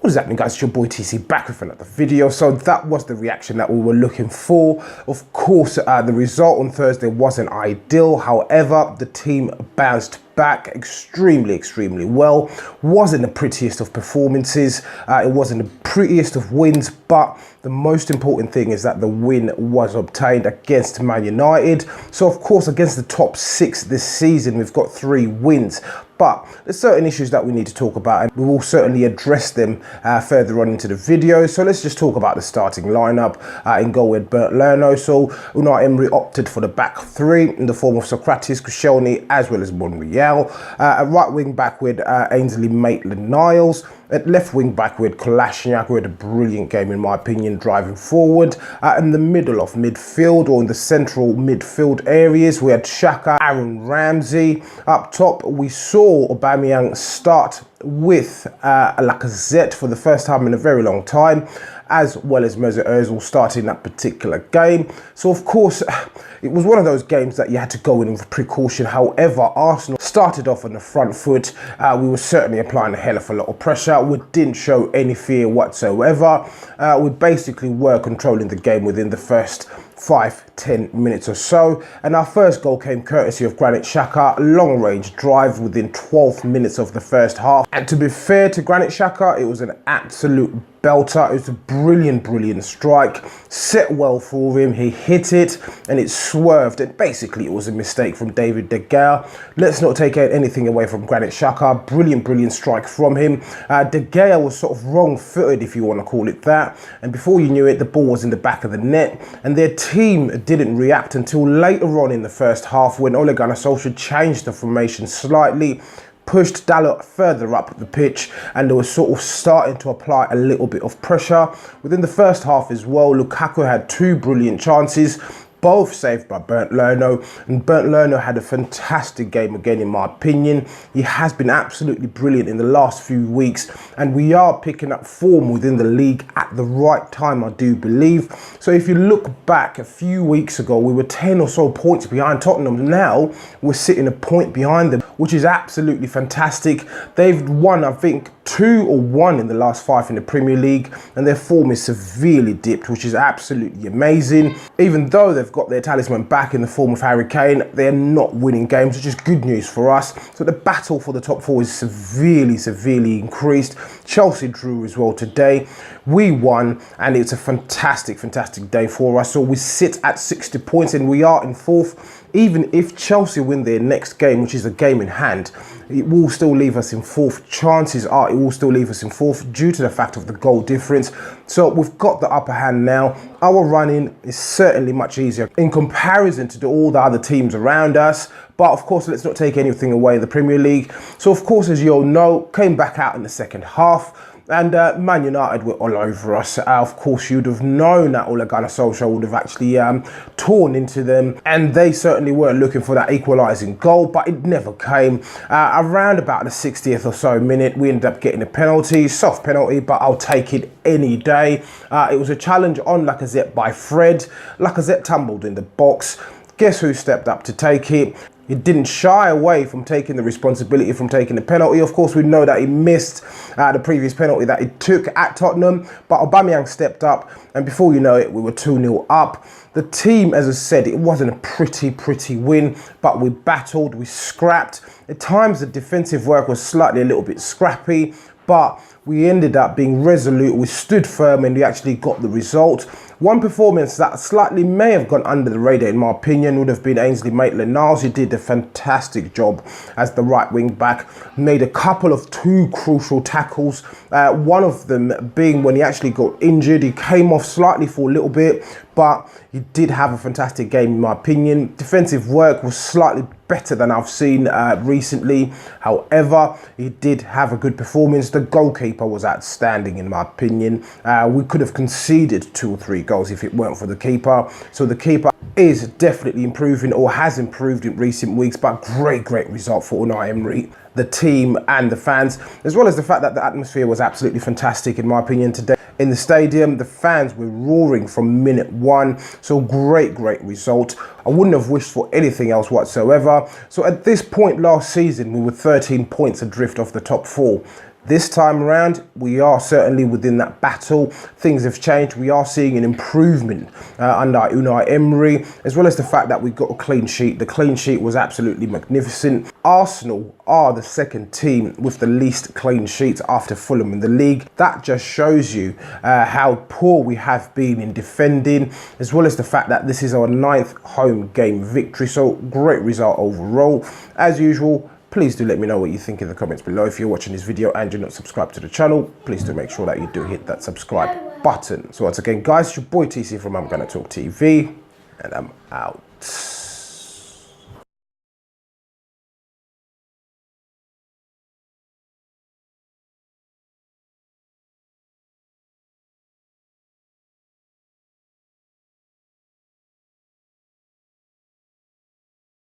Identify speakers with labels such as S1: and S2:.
S1: What is happening, guys? It's your boy TC back with another video. So that was the reaction that we were looking for. Of course, the result on Thursday wasn't ideal. However, the team bounced back extremely well. Wasn't the prettiest of performances. It wasn't the prettiest of wins, but the most important thing is that the win was obtained against Man United. So of course, against the top 6 this season, we've got 3 wins. But there's certain issues that we need to talk about, and we will certainly address them further on into the video. So let's just talk about the starting lineup. In goal with Bernd Leno. So Unai Emery opted for the back 3 in the form of Sokratis, Koscielny, as well as Monreal. At right wing back with Ainsley Maitland-Niles. At left wing back with Kolasinac, who had a brilliant game in my opinion, driving forward. In the middle of midfield, or in the central midfield areas, we had Xhaka, Aaron Ramsey. Up top, we saw Aubameyang start with Lacazette for the first time in a very long time, as well as Mesut Ozil starting that particular game. So of course, it was one of those games that you had to go in with precaution. However, Arsenal started off on the front foot. We were certainly applying a hell of a lot of pressure. We didn't show any fear whatsoever. We basically were controlling the game within the first 5-10 minutes or so, and our first goal came courtesy of Granit Xhaka, long range drive within 12 minutes of the first half. And to be fair to Granit Xhaka, it was an absolute belter. It was a brilliant strike, set well for him. He hit it and it swerved, and basically it was a mistake from David de Gea. Let's not take anything away from Granit Xhaka. Brilliant strike from him. De Gea was sort of wrong-footed, if you want to call it that, and before you knew it, the ball was in the back of the net, and their team didn't react until later on in the first half, when Ole Gunnar Solskjaer changed the formation slightly, pushed Dalot further up the pitch, and they were sort of starting to apply a little bit of pressure. Within the first half as well, Lukaku had 2 brilliant chances, both saved by Bernd Leno, and Bernd Leno had a fantastic game again in my opinion. He has been absolutely brilliant in the last few weeks, and we are picking up form within the league at the right time, I do believe. So if you look back a few weeks ago, we were 10 or so points behind Tottenham. Now we're sitting a point behind them, which is absolutely fantastic. They've won, I think, 2 or 1 in the last 5 in the Premier League, and their form is severely dipped, which is absolutely amazing. Even though they've got their talisman back in the form of Harry Kane, they're not winning games, which is good news for us. So the battle for the top 4 is severely increased. Chelsea drew as well today. We won, and it's a fantastic day for us. So we sit at 60 points, and we are in 4th. Even if Chelsea win their next game, which is a game in hand, it will still leave us in 4th. Chances are it will still leave us in 4th due to the fact of the goal difference. So we've got the upper hand now. Our running is certainly much easier in comparison to all the other teams around us. But of course, let's not take anything away in the Premier League. So of course, as you all know, came back out in the second half. And Man United were all over us. Of course, you'd have known that Ole Gunnar Solskjaer would have actually torn into them, and they certainly were looking for that equalising goal, but it never came. Around about the 60th or so minute, we ended up getting a penalty, soft penalty, but I'll take it any day. It was a challenge on Lacazette by Fred. Lacazette tumbled in the box. Guess who stepped up to take it? He didn't shy away from taking the responsibility from taking the penalty. Of course, we know that he missed the previous penalty that he took at Tottenham, but Aubameyang stepped up, and before you know it, we were 2-0 up. The team, as I said, it wasn't a pretty win, but we battled, we scrapped. At times, the defensive work was slightly a little bit scrappy, but we ended up being resolute. We stood firm, and we actually got the result. One performance that slightly may have gone under the radar, in my opinion, would have been Ainsley Maitland-Niles. He did a fantastic job as the right wing back. Made a couple of 2 crucial tackles. One of them being when he actually got injured. He came off slightly for a little bit, but he did have a fantastic game, in my opinion. Defensive work was slightly better than I've seen recently. However, he did have a good performance. The goalkeeper was outstanding, in my opinion. We could have conceded 2 or 3 goals if it weren't for the keeper. So the keeper is definitely improving, or has improved in recent weeks, but great result for Unai Emery, the team and the fans, as well as the fact that the atmosphere was absolutely fantastic, in my opinion, today. In the stadium, the fans were roaring from minute 1. So great result. I wouldn't have wished for anything else whatsoever. So at this point last season, we were 13 points adrift off the top 4. This time around, we are certainly within that battle. Things have changed. We are seeing an improvement under Unai Emery, as well as the fact that we got a clean sheet. The clean sheet was absolutely magnificent. Arsenal are the second team with the least clean sheets after Fulham in the league. That just shows you how poor we have been in defending, as well as the fact that this is our 9th home game victory. So great result overall. As usual, please do let me know what you think in the comments below. If you're watching this video and you're not subscribed to the channel, please do make sure that you do hit that subscribe button. So once again, guys, it's your boy TC from I'm Gonna Talk TV, and I'm out.